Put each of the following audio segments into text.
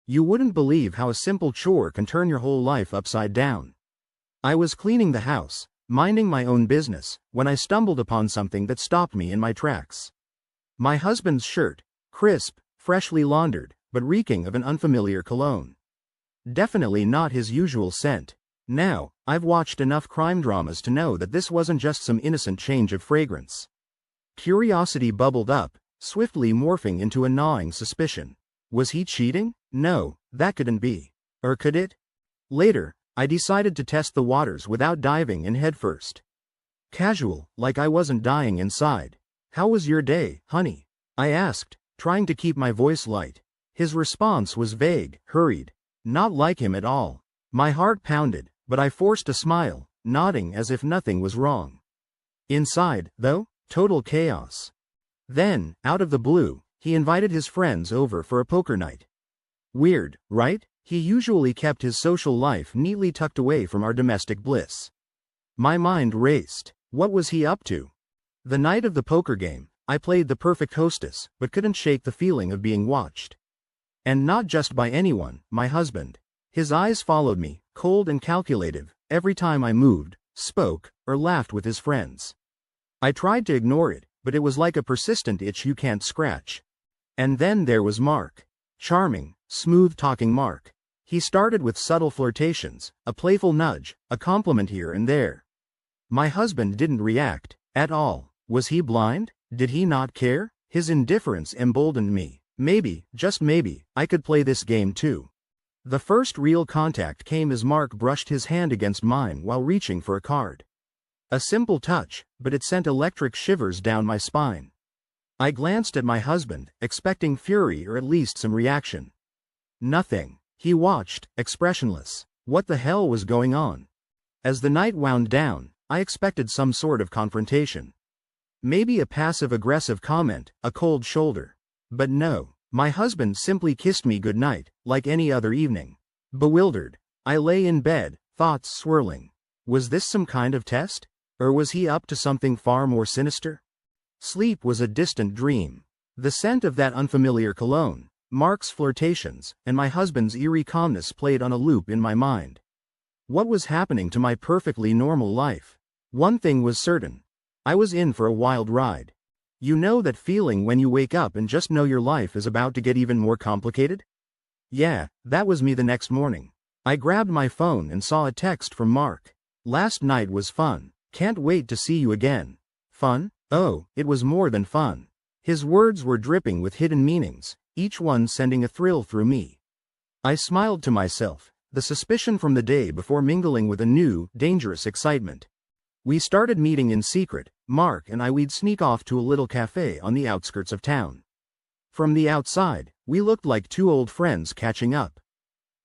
You wouldn't believe how a simple chore can turn your whole life upside down. I was cleaning the house, minding my own business, when I stumbled upon something that stopped me in my tracks. My husband's shirt, crisp, freshly laundered, but reeking of an unfamiliar cologne. Definitely not his usual scent. Now, I've watched enough crime dramas to know that this wasn't just some innocent change of fragrance. Curiosity bubbled up, swiftly morphing into a gnawing suspicion. Was he cheating? No, that couldn't be. Or could it? Later, I decided to test the waters without diving in headfirst. Casual, like I wasn't dying inside. "How was your day, honey?" I asked, trying to keep my voice light. His response was vague, hurried. Not like him at all. My heart pounded, but I forced a smile, nodding as if nothing was wrong. Inside, though, total chaos. Then, out of the blue, he invited his friends over for a poker night. Weird, right? He usually kept his social life neatly tucked away from our domestic bliss. My mind raced. What was he up to? The night of the poker game, I played the perfect hostess, but couldn't shake the feeling of being watched. And not just by anyone, my husband. His eyes followed me, cold and calculative, every time I moved, spoke, or laughed with his friends. I tried to ignore it, but it was like a persistent itch you can't scratch. And then there was Mark. Charming, smooth-talking Mark. He started with subtle flirtations, a playful nudge, a compliment here and there. My husband didn't react, at all. Was he blind? Did he not care? His indifference emboldened me. Maybe, just maybe, I could play this game too. The first real contact came as Mark brushed his hand against mine while reaching for a card. A simple touch, but it sent electric shivers down my spine. I glanced at my husband, expecting fury or at least some reaction. Nothing. He watched, expressionless. What the hell was going on? As the night wound down, I expected some sort of confrontation. Maybe a passive-aggressive comment, a cold shoulder. But no, my husband simply kissed me goodnight, like any other evening. Bewildered, I lay in bed, thoughts swirling. Was this some kind of test? Or was he up to something far more sinister? Sleep was a distant dream. The scent of that unfamiliar cologne, Mark's flirtations, and my husband's eerie calmness played on a loop in my mind. What was happening to my perfectly normal life? One thing was certain. I was in for a wild ride. You know that feeling when you wake up and just know your life is about to get even more complicated? Yeah, that was me the next morning. I grabbed my phone and saw a text from Mark. "Last night was fun. Can't wait to see you again." Fun? Oh, it was more than fun. His words were dripping with hidden meanings, each one sending a thrill through me. I smiled to myself, the suspicion from the day before mingling with a new, dangerous excitement. We started meeting in secret. Mark and we'd sneak off to a little cafe on the outskirts of town. From the outside, we looked like two old friends catching up.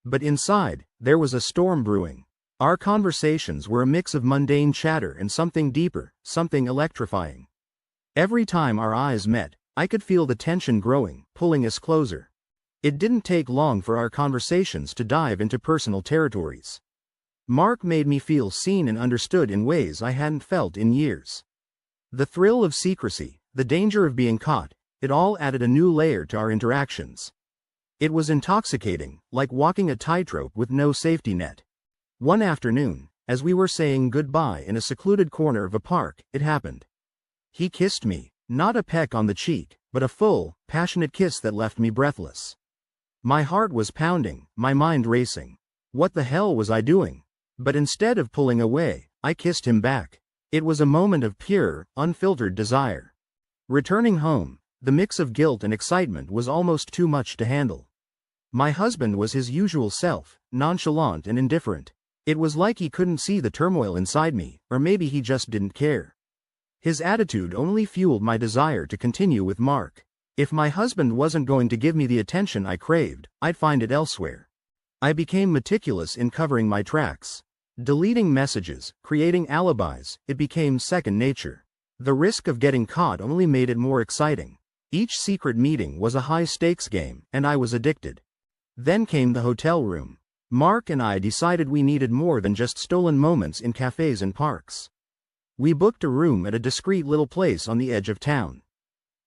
But inside, there was a storm brewing. Our conversations were a mix of mundane chatter and something deeper, something electrifying. Every time our eyes met, I could feel the tension growing, pulling us closer. It didn't take long for our conversations to dive into personal territories. Mark made me feel seen and understood in ways I hadn't felt in years. The thrill of secrecy, the danger of being caught, it all added a new layer to our interactions. It was intoxicating, like walking a tightrope with no safety net. One afternoon, as we were saying goodbye in a secluded corner of a park, it happened. He kissed me, not a peck on the cheek, but a full, passionate kiss that left me breathless. My heart was pounding, my mind racing. What the hell was I doing? But instead of pulling away, I kissed him back. It was a moment of pure, unfiltered desire. Returning home, the mix of guilt and excitement was almost too much to handle. My husband was his usual self, nonchalant and indifferent. It was like he couldn't see the turmoil inside me, or maybe he just didn't care. His attitude only fueled my desire to continue with Mark. If my husband wasn't going to give me the attention I craved, I'd find it elsewhere. I became meticulous in covering my tracks. Deleting messages, creating alibis, it became second nature. The risk of getting caught only made it more exciting. Each secret meeting was a high-stakes game, and I was addicted. Then came the hotel room. Mark and I decided we needed more than just stolen moments in cafes and parks. We booked a room at a discreet little place on the edge of town.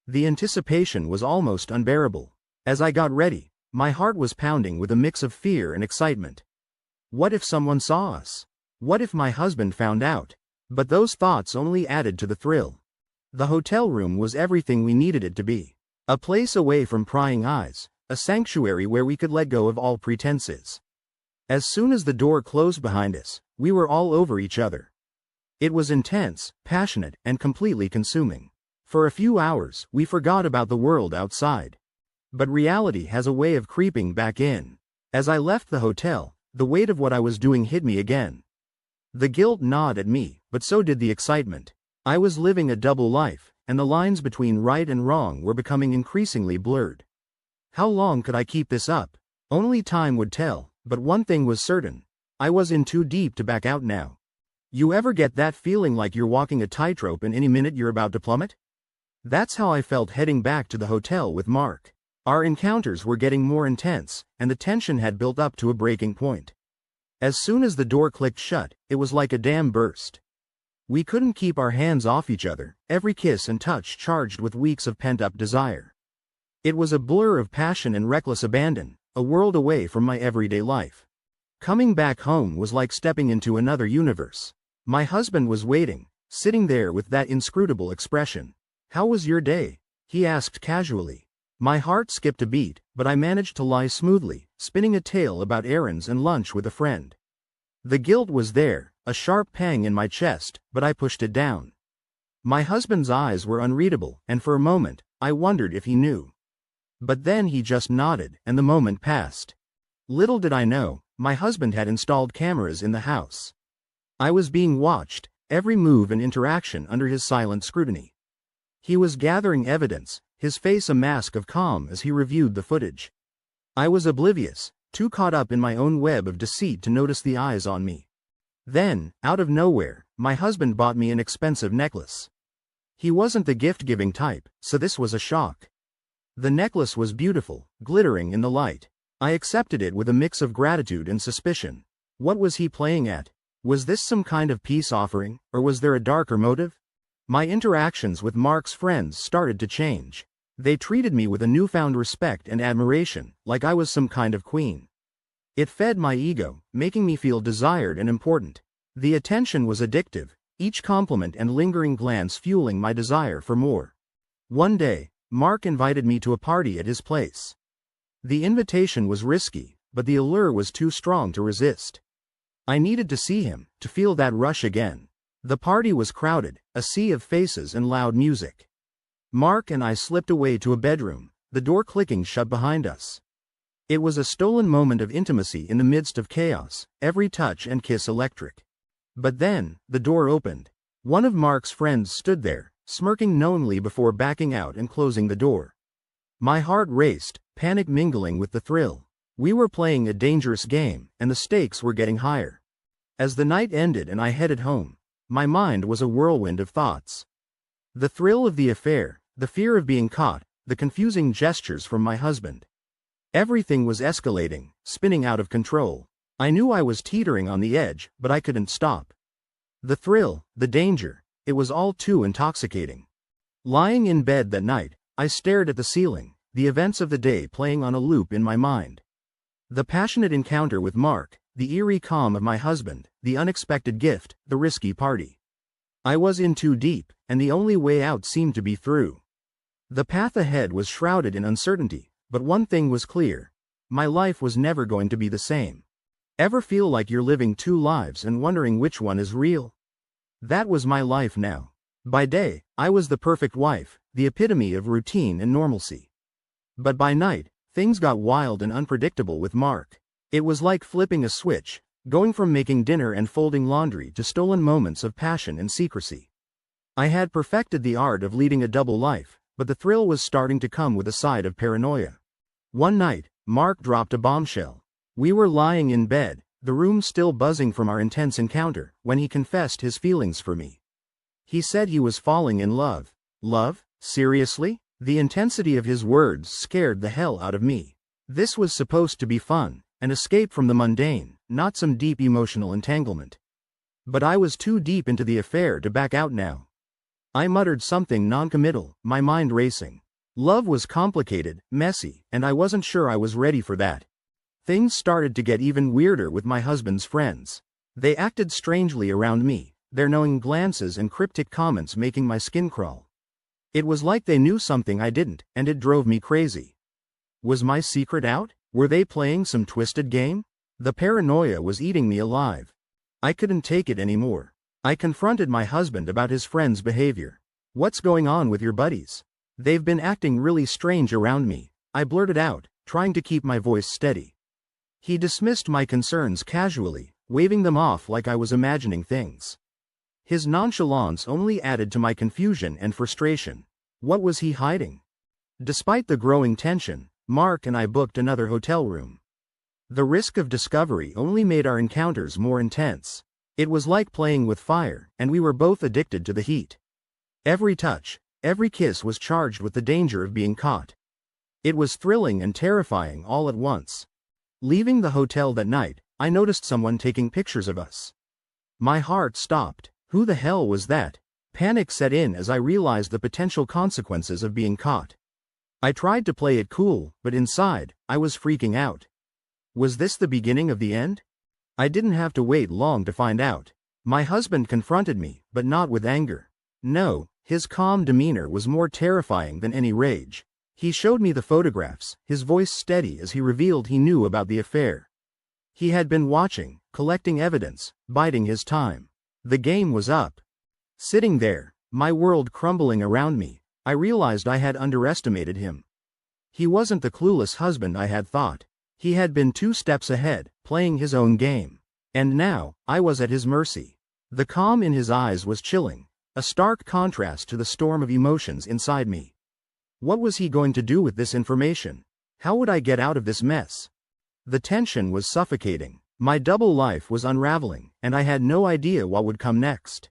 The anticipation was almost unbearable. As I got ready, My heart was pounding with a mix of fear and excitement. What if someone saw us? What if my husband found out? But those thoughts only added to the thrill. The hotel room was everything we needed it to be. A place away from prying eyes, a sanctuary where we could let go of all pretenses. As soon as the door closed behind us, we were all over each other. It was intense, passionate, and completely consuming. For a few hours, we forgot about the world outside. But reality has a way of creeping back in. As I left the hotel, the weight of what I was doing hit me again. The guilt gnawed at me, but so did the excitement. I was living a double life, and the lines between right and wrong were becoming increasingly blurred. How long could I keep this up? Only time would tell, but one thing was certain. I was in too deep to back out now. You ever get that feeling like you're walking a tightrope and any minute you're about to plummet? That's how I felt heading back to the hotel with Mark. Our encounters were getting more intense, and the tension had built up to a breaking point. As soon as the door clicked shut, it was like a dam burst. We couldn't keep our hands off each other, every kiss and touch charged with weeks of pent-up desire. It was a blur of passion and reckless abandon, a world away from my everyday life. Coming back home was like stepping into another universe. My husband was waiting, sitting there with that inscrutable expression. "How was your day?" he asked casually. My heart skipped a beat, but I managed to lie smoothly, spinning a tale about errands and lunch with a friend. The guilt was there, a sharp pang in my chest, but I pushed it down. My husband's eyes were unreadable, and for a moment, I wondered if he knew. But then he just nodded, and the moment passed. Little did I know, my husband had installed cameras in the house. I was being watched, every move and interaction under his silent scrutiny. He was gathering evidence, his face a mask of calm as he reviewed the footage. I was oblivious, too caught up in my own web of deceit to notice the eyes on me. Then, out of nowhere, my husband bought me an expensive necklace. He wasn't the gift-giving type, so this was a shock. The necklace was beautiful, glittering in the light. I accepted it with a mix of gratitude and suspicion. What was he playing at? Was this some kind of peace offering, or was there a darker motive? My interactions with Mark's friends started to change. They treated me with a newfound respect and admiration, like I was some kind of queen. It fed my ego, making me feel desired and important. The attention was addictive, each compliment and lingering glance fueling my desire for more. One day, Mark invited me to a party at his place. The invitation was risky, but the allure was too strong to resist. I needed to see him, to feel that rush again. The party was crowded, a sea of faces and loud music. Mark and I slipped away to a bedroom, the door clicking shut behind us. It was a stolen moment of intimacy in the midst of chaos, every touch and kiss electric. But then, the door opened. One of Mark's friends stood there, smirking knowingly before backing out and closing the door. My heart raced, panic mingling with the thrill. We were playing a dangerous game, and the stakes were getting higher. As the night ended and I headed home, my mind was a whirlwind of thoughts. The thrill of the affair, the fear of being caught, the confusing gestures from my husband. Everything was escalating, spinning out of control. I knew I was teetering on the edge, but I couldn't stop. The thrill, the danger, it was all too intoxicating. Lying in bed that night, I stared at the ceiling, the events of the day playing on a loop in my mind. The passionate encounter with Mark, the eerie calm of my husband, the unexpected gift, the risky party. I was in too deep, and the only way out seemed to be through. The path ahead was shrouded in uncertainty, but one thing was clear. My life was never going to be the same. Ever feel like you're living two lives and wondering which one is real? That was my life now. By day, I was the perfect wife, the epitome of routine and normalcy. But by night, things got wild and unpredictable with Mark. It was like flipping a switch, going from making dinner and folding laundry to stolen moments of passion and secrecy. I had perfected the art of leading a double life, but the thrill was starting to come with a side of paranoia. One night, Mark dropped a bombshell. We were lying in bed, the room still buzzing from our intense encounter, when he confessed his feelings for me. He said he was falling in love. Love? Seriously? The intensity of his words scared the hell out of me. This was supposed to be fun, an escape from the mundane, not some deep emotional entanglement. But I was too deep into the affair to back out now. I muttered something non-committal, my mind racing. Love was complicated, messy, and I wasn't sure I was ready for that. Things started to get even weirder with my husband's friends. They acted strangely around me, their knowing glances and cryptic comments making my skin crawl. It was like they knew something I didn't, and it drove me crazy. Was my secret out? Were they playing some twisted game? The paranoia was eating me alive. I couldn't take it anymore. I confronted my husband about his friends' behavior. "What's going on with your buddies? They've been acting really strange around me," I blurted out, trying to keep my voice steady. He dismissed my concerns casually, waving them off like I was imagining things. His nonchalance only added to my confusion and frustration. What was he hiding? Despite the growing tension, Mark and I booked another hotel room. The risk of discovery only made our encounters more intense. It was like playing with fire, and we were both addicted to the heat. Every touch, every kiss was charged with the danger of being caught. It was thrilling and terrifying all at once. Leaving the hotel that night, I noticed someone taking pictures of us. My heart stopped. Who the hell was that? Panic set in as I realized the potential consequences of being caught. I tried to play it cool, but inside, I was freaking out. Was this the beginning of the end? I didn't have to wait long to find out. My husband confronted me, but not with anger. No, his calm demeanor was more terrifying than any rage. He showed me the photographs, his voice steady as he revealed he knew about the affair. He had been watching, collecting evidence, biding his time. The game was up. Sitting there, my world crumbling around me, I realized I had underestimated him. He wasn't the clueless husband I had thought. He had been 2 steps ahead, playing his own game. And now, I was at his mercy. The calm in his eyes was chilling, a stark contrast to the storm of emotions inside me. What was he going to do with this information? How would I get out of this mess? The tension was suffocating. My double life was unraveling, and I had no idea what would come next.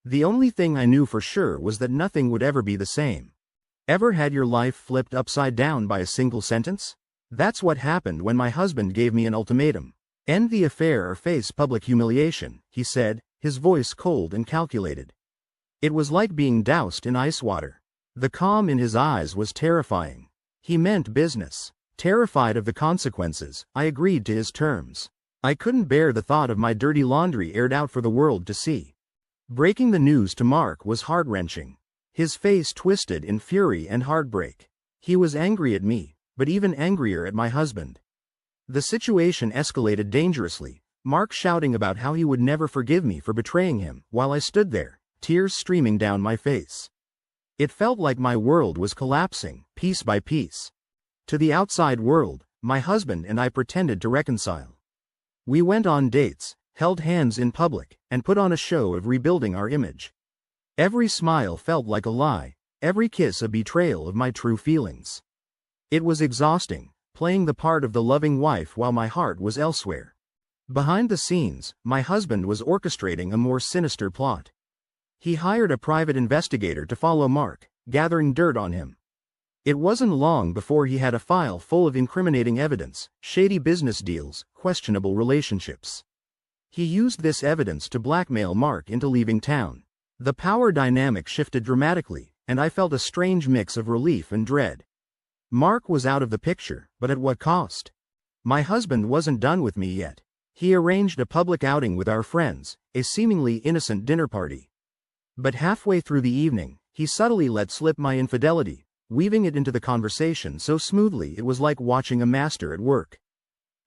The only thing I knew for sure was that nothing would ever be the same. Ever had your life flipped upside down by a single sentence? That's what happened when my husband gave me an ultimatum. "End the affair or face public humiliation," he said, his voice cold and calculated. It was like being doused in ice water. The calm in his eyes was terrifying. He meant business. Terrified of the consequences, I agreed to his terms. I couldn't bear the thought of my dirty laundry aired out for the world to see. Breaking the news to Mark was heart-wrenching. His face twisted in fury and heartbreak. He was angry at me, but even angrier at my husband. The situation escalated dangerously, Mark shouting about how he would never forgive me for betraying him, while I stood there, tears streaming down my face. It felt like my world was collapsing, piece by piece. To the outside world, my husband and I pretended to reconcile. We went on dates, held hands in public, and put on a show of rebuilding our image. Every smile felt like a lie, every kiss a betrayal of my true feelings. It was exhausting, playing the part of the loving wife while my heart was elsewhere. Behind the scenes, my husband was orchestrating a more sinister plot. He hired a private investigator to follow Mark, gathering dirt on him. It wasn't long before he had a file full of incriminating evidence, shady business deals, questionable relationships. He used this evidence to blackmail Mark into leaving town. The power dynamic shifted dramatically, and I felt a strange mix of relief and dread. Mark was out of the picture, but at what cost? My husband wasn't done with me yet. He arranged a public outing with our friends, a seemingly innocent dinner party. But halfway through the evening, he subtly let slip my infidelity, weaving it into the conversation so smoothly it was like watching a master at work.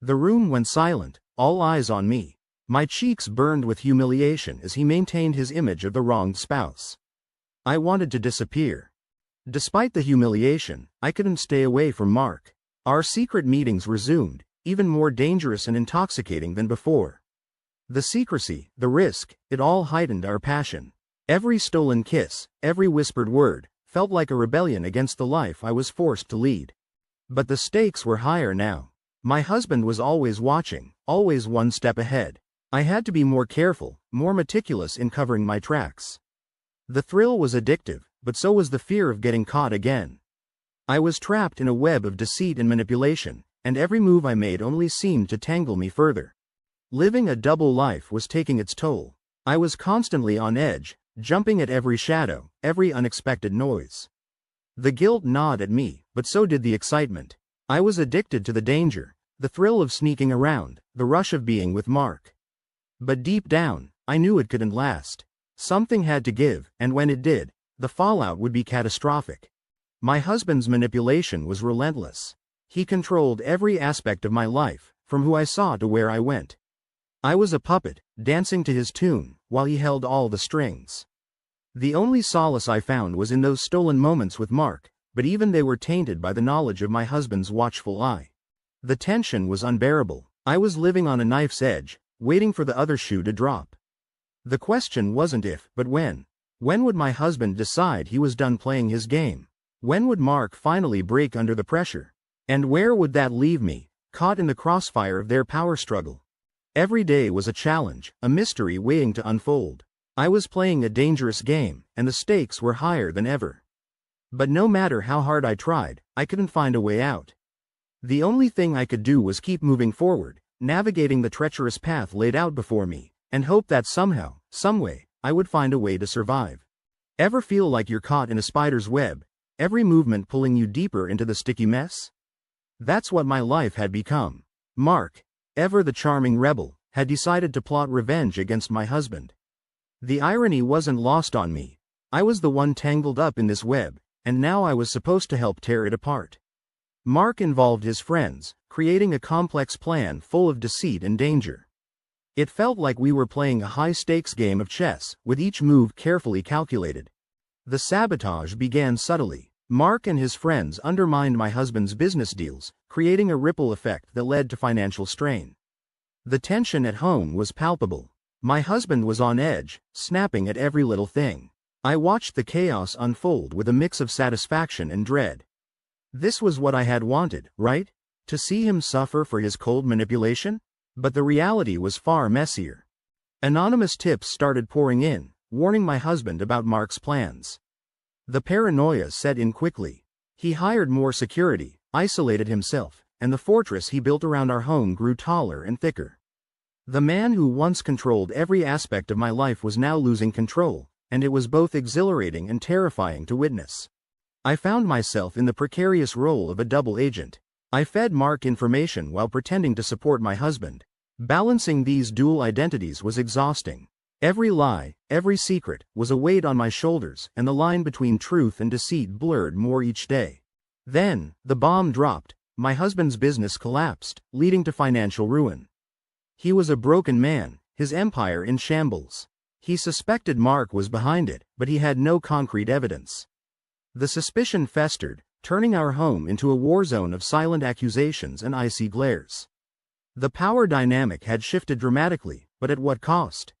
The room went silent, all eyes on me. My cheeks burned with humiliation as he maintained his image of the wronged spouse. I wanted to disappear. Despite the humiliation, I couldn't stay away from Mark. Our secret meetings resumed, even more dangerous and intoxicating than before. The secrecy, the risk, it all heightened our passion. Every stolen kiss, every whispered word, felt like a rebellion against the life I was forced to lead. But the stakes were higher now. My husband was always watching, always one step ahead. I had to be more careful, more meticulous in covering my tracks. The thrill was addictive, but so was the fear of getting caught again. I was trapped in a web of deceit and manipulation, and every move I made only seemed to tangle me further. Living a double life was taking its toll. I was constantly on edge, jumping at every shadow, every unexpected noise. The guilt gnawed at me, but so did the excitement. I was addicted to the danger, the thrill of sneaking around, the rush of being with Mark. But deep down, I knew it couldn't last. Something had to give, and when it did, the fallout would be catastrophic. My husband's manipulation was relentless. He controlled every aspect of my life, from who I saw to where I went. I was a puppet, dancing to his tune, while he held all the strings. The only solace I found was in those stolen moments with Mark, but even they were tainted by the knowledge of my husband's watchful eye. The tension was unbearable. I was living on a knife's edge, waiting for the other shoe to drop. The question wasn't if, but when. When would my husband decide he was done playing his game? When would Mark finally break under the pressure? And where would that leave me, caught in the crossfire of their power struggle? Every day was a challenge, a mystery waiting to unfold. I was playing a dangerous game, and the stakes were higher than ever. But no matter how hard I tried, I couldn't find a way out. The only thing I could do was keep moving forward, navigating the treacherous path laid out before me, and hope that somehow, someway, I would find a way to survive. Ever feel like you're caught in a spider's web, every movement pulling you deeper into the sticky mess? That's what my life had become. Mark, ever the charming rebel, had decided to plot revenge against my husband. The irony wasn't lost on me. I was the one tangled up in this web, and now I was supposed to help tear it apart. Mark involved his friends, creating a complex plan full of deceit and danger. It felt like we were playing a high-stakes game of chess, with each move carefully calculated. The sabotage began subtly. Mark and his friends undermined my husband's business deals, creating a ripple effect that led to financial strain. The tension at home was palpable. My husband was on edge, snapping at every little thing. I watched the chaos unfold with a mix of satisfaction and dread. This was what I had wanted, right? To see him suffer for his cold manipulation? But the reality was far messier. Anonymous tips started pouring in, warning my husband about Mark's plans. The paranoia set in quickly. He hired more security, isolated himself, and the fortress he built around our home grew taller and thicker. The man who once controlled every aspect of my life was now losing control, and it was both exhilarating and terrifying to witness. I found myself in the precarious role of a double agent. I fed Mark information while pretending to support my husband. Balancing these dual identities was exhausting. Every lie, every secret, was a weight on my shoulders, and the line between truth and deceit blurred more each day. Then, the bomb dropped. My husband's business collapsed, leading to financial ruin. He was a broken man, his empire in shambles. He suspected Mark was behind it, but he had no concrete evidence. The suspicion festered, turning our home into a war zone of silent accusations and icy glares. The power dynamic had shifted dramatically, but at what cost?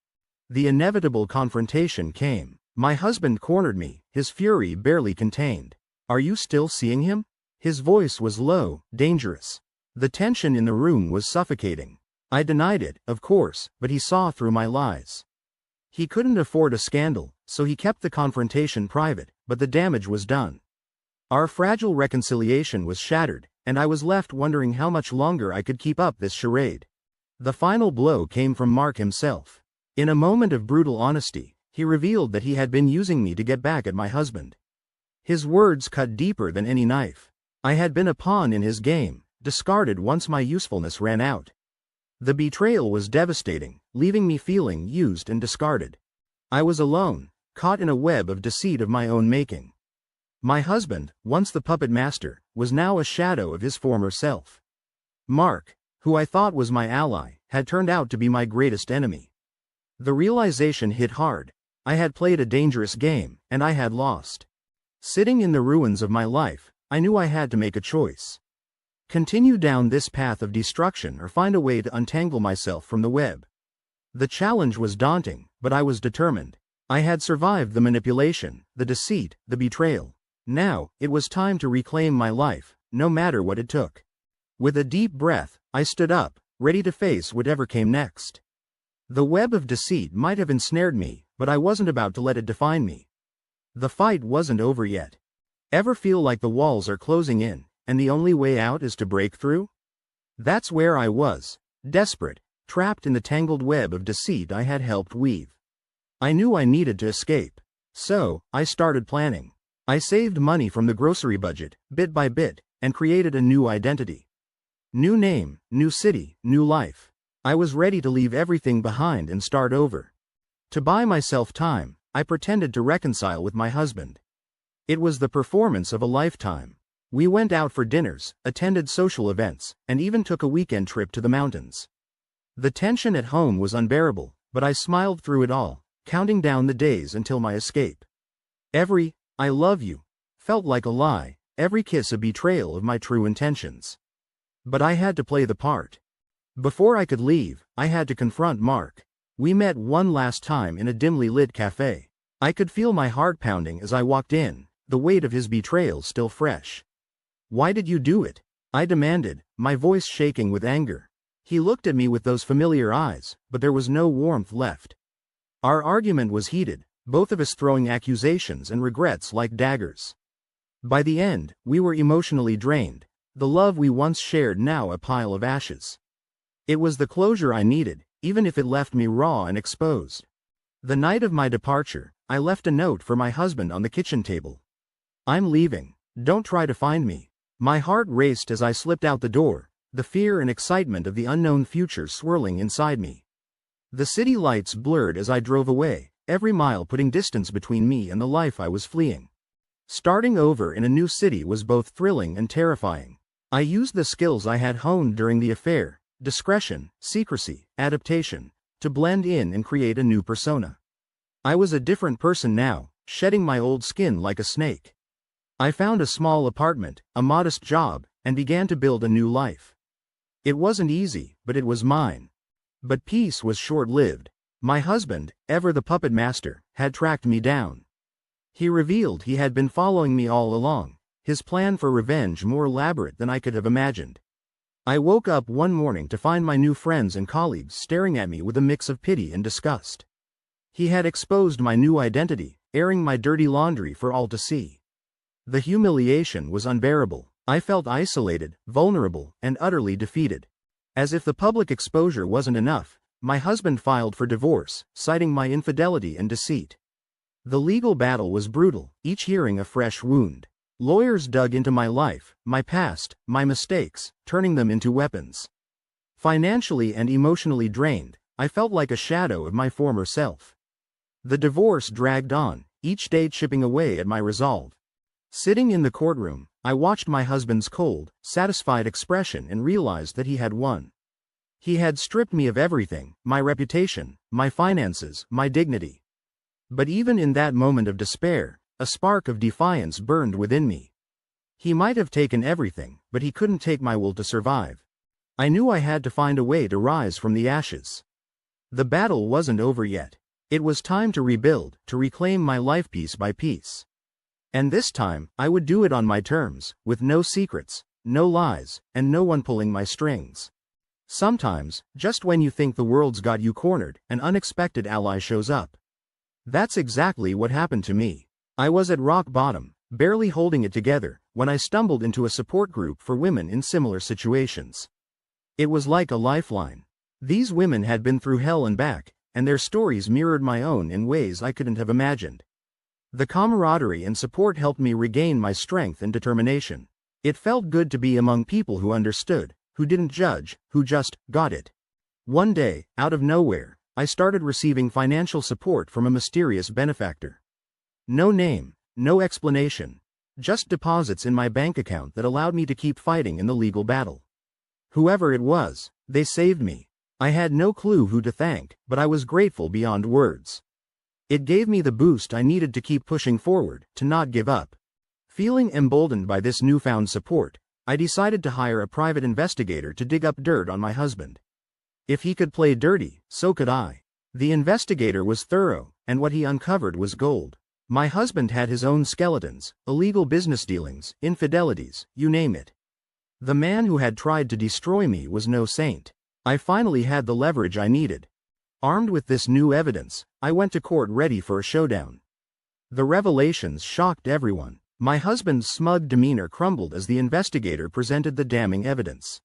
The inevitable confrontation came. My husband cornered me, his fury barely contained. "Are you still seeing him?" His voice was low, dangerous. The tension in the room was suffocating. I denied it, of course, but he saw through my lies. He couldn't afford a scandal, so he kept the confrontation private, but the damage was done. Our fragile reconciliation was shattered, and I was left wondering how much longer I could keep up this charade. The final blow came from Mark himself. In a moment of brutal honesty, he revealed that he had been using me to get back at my husband. His words cut deeper than any knife. I had been a pawn in his game, discarded once my usefulness ran out. The betrayal was devastating, leaving me feeling used and discarded. I was alone, caught in a web of deceit of my own making. My husband, once the puppet master, was now a shadow of his former self. Mark, who I thought was my ally, had turned out to be my greatest enemy. The realization hit hard. I had played a dangerous game, and I had lost. Sitting in the ruins of my life, I knew I had to make a choice. Continue down this path of destruction or find a way to untangle myself from the web. The challenge was daunting, but I was determined. I had survived the manipulation, the deceit, the betrayal. Now, it was time to reclaim my life, no matter what it took. With a deep breath, I stood up, ready to face whatever came next. The web of deceit might have ensnared me, but I wasn't about to let it define me. The fight wasn't over yet. Ever feel like the walls are closing in, and the only way out is to break through? That's where I was, desperate, trapped in the tangled web of deceit I had helped weave. I knew I needed to escape. So, I started planning. I saved money from the grocery budget, bit by bit, and created a new identity. New name, new city, new life. I was ready to leave everything behind and start over. To buy myself time, I pretended to reconcile with my husband. It was the performance of a lifetime. We went out for dinners, attended social events, and even took a weekend trip to the mountains. The tension at home was unbearable, but I smiled through it all, counting down the days until my escape. Every "I love you" felt like a lie, every kiss a betrayal of my true intentions. But I had to play the part. Before I could leave, I had to confront Mark. We met one last time in a dimly lit cafe. I could feel my heart pounding as I walked in, the weight of his betrayal still fresh. "Why did you do it?" I demanded, my voice shaking with anger. He looked at me with those familiar eyes, but there was no warmth left. Our argument was heated, both of us throwing accusations and regrets like daggers. By the end, we were emotionally drained, the love we once shared now a pile of ashes. It was the closure I needed, even if it left me raw and exposed. The night of my departure, I left a note for my husband on the kitchen table. "I'm leaving. Don't try to find me." My heart raced as I slipped out the door, the fear and excitement of the unknown future swirling inside me. The city lights blurred as I drove away, every mile putting distance between me and the life I was fleeing. Starting over in a new city was both thrilling and terrifying. I used the skills I had honed during the affair, discretion, secrecy, adaptation, to blend in and create a new persona. I was a different person now, shedding my old skin like a snake. I found a small apartment, a modest job, and began to build a new life. It wasn't easy, but it was mine. But peace was short-lived. My husband, ever the puppet master, had tracked me down. He revealed he had been following me all along, his plan for revenge more elaborate than I could have imagined. I woke up one morning to find my new friends and colleagues staring at me with a mix of pity and disgust. He had exposed my new identity, airing my dirty laundry for all to see. The humiliation was unbearable. I felt isolated, vulnerable, and utterly defeated. As if the public exposure wasn't enough, my husband filed for divorce, citing my infidelity and deceit. The legal battle was brutal, each hearing a fresh wound. Lawyers dug into my life, my past, my mistakes, turning them into weapons. Financially and emotionally drained, I felt like a shadow of my former self. The divorce dragged on, each day chipping away at my resolve. Sitting in the courtroom, I watched my husband's cold, satisfied expression and realized that he had won. He had stripped me of everything, my reputation, my finances, my dignity. But even in that moment of despair, a spark of defiance burned within me. He might have taken everything, but he couldn't take my will to survive. I knew I had to find a way to rise from the ashes. The battle wasn't over yet. It was time to rebuild, to reclaim my life piece by piece. And this time, I would do it on my terms, with no secrets, no lies, and no one pulling my strings. Sometimes, just when you think the world's got you cornered, an unexpected ally shows up. That's exactly what happened to me. I was at rock bottom, barely holding it together, when I stumbled into a support group for women in similar situations. It was like a lifeline. These women had been through hell and back, and their stories mirrored my own in ways I couldn't have imagined. The camaraderie and support helped me regain my strength and determination. It felt good to be among people who understood, who didn't judge, who just got it. One day, out of nowhere, I started receiving financial support from a mysterious benefactor. No name, no explanation, just deposits in my bank account that allowed me to keep fighting in the legal battle. Whoever it was, they saved me. I had no clue who to thank, but I was grateful beyond words. It gave me the boost I needed to keep pushing forward, to not give up. Feeling emboldened by this newfound support, I decided to hire a private investigator to dig up dirt on my husband. If he could play dirty, so could I. The investigator was thorough, and what he uncovered was gold. My husband had his own skeletons, illegal business dealings, infidelities, you name it. The man who had tried to destroy me was no saint. I finally had the leverage I needed. Armed with this new evidence, I went to court ready for a showdown. The revelations shocked everyone. My husband's smug demeanor crumbled as the investigator presented the damning evidence.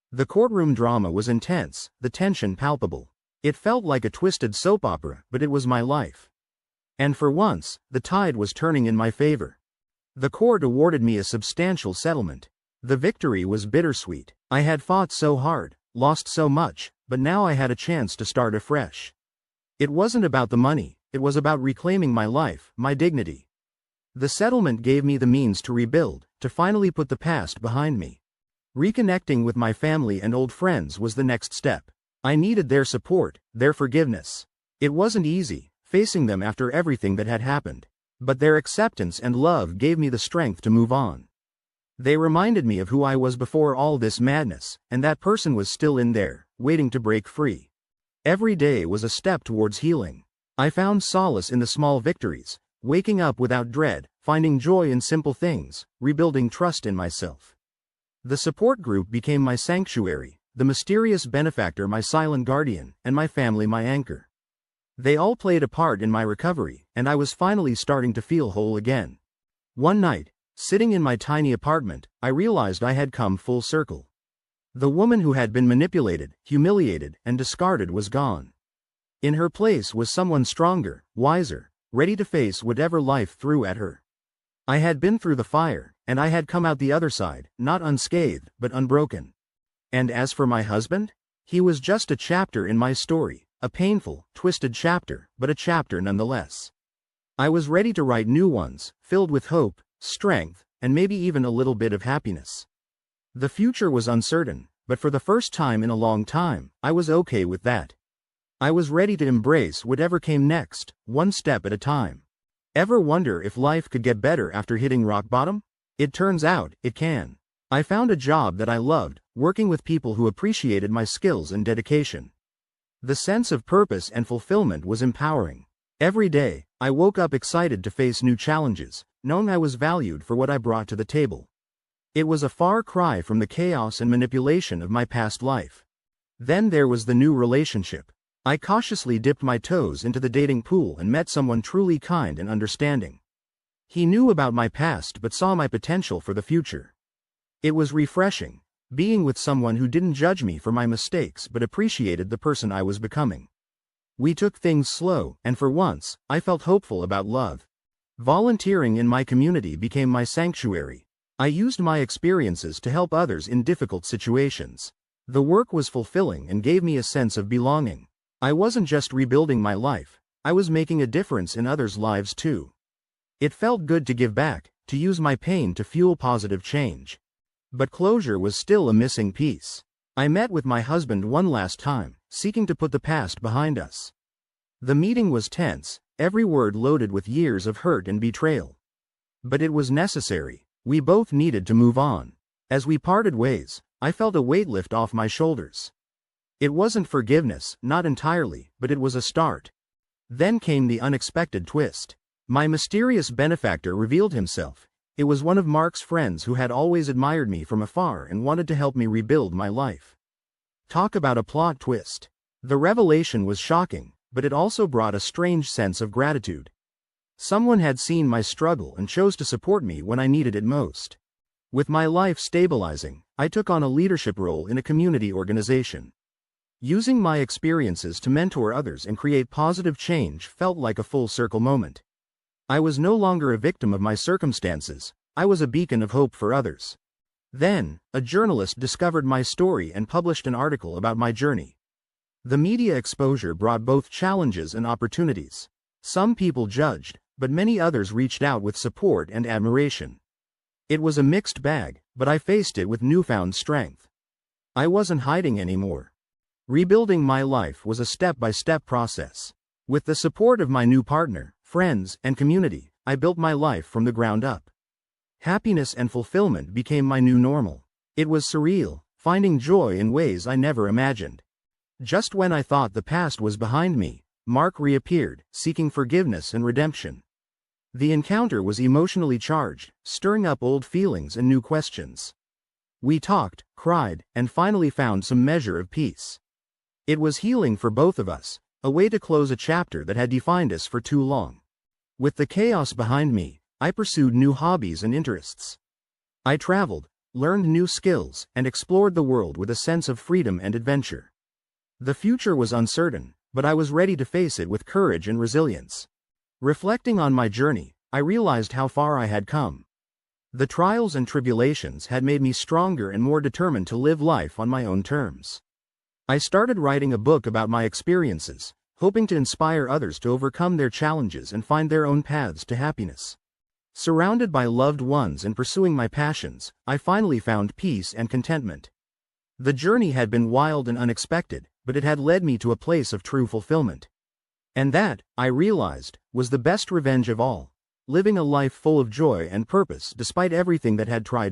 The courtroom drama was intense, the tension palpable. It felt like a twisted soap opera, but it was my life. And for once, the tide was turning in my favor. The court awarded me a substantial settlement. The victory was bittersweet. I had fought so hard, lost so much, but now I had a chance to start afresh. It wasn't about the money, it was about reclaiming my life, my dignity. The settlement gave me the means to rebuild, to finally put the past behind me. Reconnecting with my family and old friends was the next step. I needed their support, their forgiveness. It wasn't easy, facing them after everything that had happened. But their acceptance and love gave me the strength to move on. They reminded me of who I was before all this madness, and that person was still in there, waiting to break free. Every day was a step towards healing. I found solace in the small victories, waking up without dread, finding joy in simple things, rebuilding trust in myself. The support group became my sanctuary, the mysterious benefactor my silent guardian, and my family my anchor. They all played a part in my recovery, and I was finally starting to feel whole again. One night, sitting in my tiny apartment, I realized I had come full circle. The woman who had been manipulated, humiliated, and discarded was gone. In her place was someone stronger, wiser, ready to face whatever life threw at her. I had been through the fire, and I had come out the other side, not unscathed, but unbroken. And as for my husband? He was just a chapter in my story. A painful, twisted chapter, but a chapter nonetheless. I was ready to write new ones, filled with hope, strength, and maybe even a little bit of happiness. The future was uncertain, but for the first time in a long time, I was okay with that. I was ready to embrace whatever came next, one step at a time. Ever wonder if life could get better after hitting rock bottom? It turns out, it can. I found a job that I loved, working with people who appreciated my skills and dedication. The sense of purpose and fulfillment was empowering. Every day, I woke up excited to face new challenges, knowing I was valued for what I brought to the table. It was a far cry from the chaos and manipulation of my past life. Then there was the new relationship. I cautiously dipped my toes into the dating pool and met someone truly kind and understanding. He knew about my past but saw my potential for the future. It was refreshing, being with someone who didn't judge me for my mistakes but appreciated the person I was becoming. We took things slow, and for once, I felt hopeful about love. Volunteering in my community became my sanctuary. I used my experiences to help others in difficult situations. The work was fulfilling and gave me a sense of belonging. I wasn't just rebuilding my life, I was making a difference in others' lives too. It felt good to give back, to use my pain to fuel positive change. But closure was still a missing piece. I met with my husband one last time, seeking to put the past behind us. The meeting was tense, every word loaded with years of hurt and betrayal. But it was necessary. We both needed to move on. As we parted ways, I felt a weight lift off my shoulders. It wasn't forgiveness, not entirely, but it was a start. Then came the unexpected twist. My mysterious benefactor revealed himself. It was one of Mark's friends who had always admired me from afar and wanted to help me rebuild my life. Talk about a plot twist. The revelation was shocking, but it also brought a strange sense of gratitude. Someone had seen my struggle and chose to support me when I needed it most. With my life stabilizing, I took on a leadership role in a community organization. Using my experiences to mentor others and create positive change felt like a full circle moment. I was no longer a victim of my circumstances, I was a beacon of hope for others. Then, a journalist discovered my story and published an article about my journey. The media exposure brought both challenges and opportunities. Some people judged, but many others reached out with support and admiration. It was a mixed bag, but I faced it with newfound strength. I wasn't hiding anymore. Rebuilding my life was a step-by-step process. With the support of my new partner, friends, and community, I built my life from the ground up. Happiness and fulfillment became my new normal. It was surreal, finding joy in ways I never imagined. Just when I thought the past was behind me, Mark reappeared, seeking forgiveness and redemption. The encounter was emotionally charged, stirring up old feelings and new questions. We talked, cried, and finally found some measure of peace. It was healing for both of us, a way to close a chapter that had defined us for too long. With the chaos behind me, I pursued new hobbies and interests. I traveled, learned new skills, and explored the world with a sense of freedom and adventure. The future was uncertain, but I was ready to face it with courage and resilience. Reflecting on my journey, I realized how far I had come. The trials and tribulations had made me stronger and more determined to live life on my own terms. I started writing a book about my experiences, hoping to inspire others to overcome their challenges and find their own paths to happiness. Surrounded by loved ones and pursuing my passions, I finally found peace and contentment. The journey had been wild and unexpected, but it had led me to a place of true fulfillment. And that, I realized, was the best revenge of all, living a life full of joy and purpose despite everything that had tried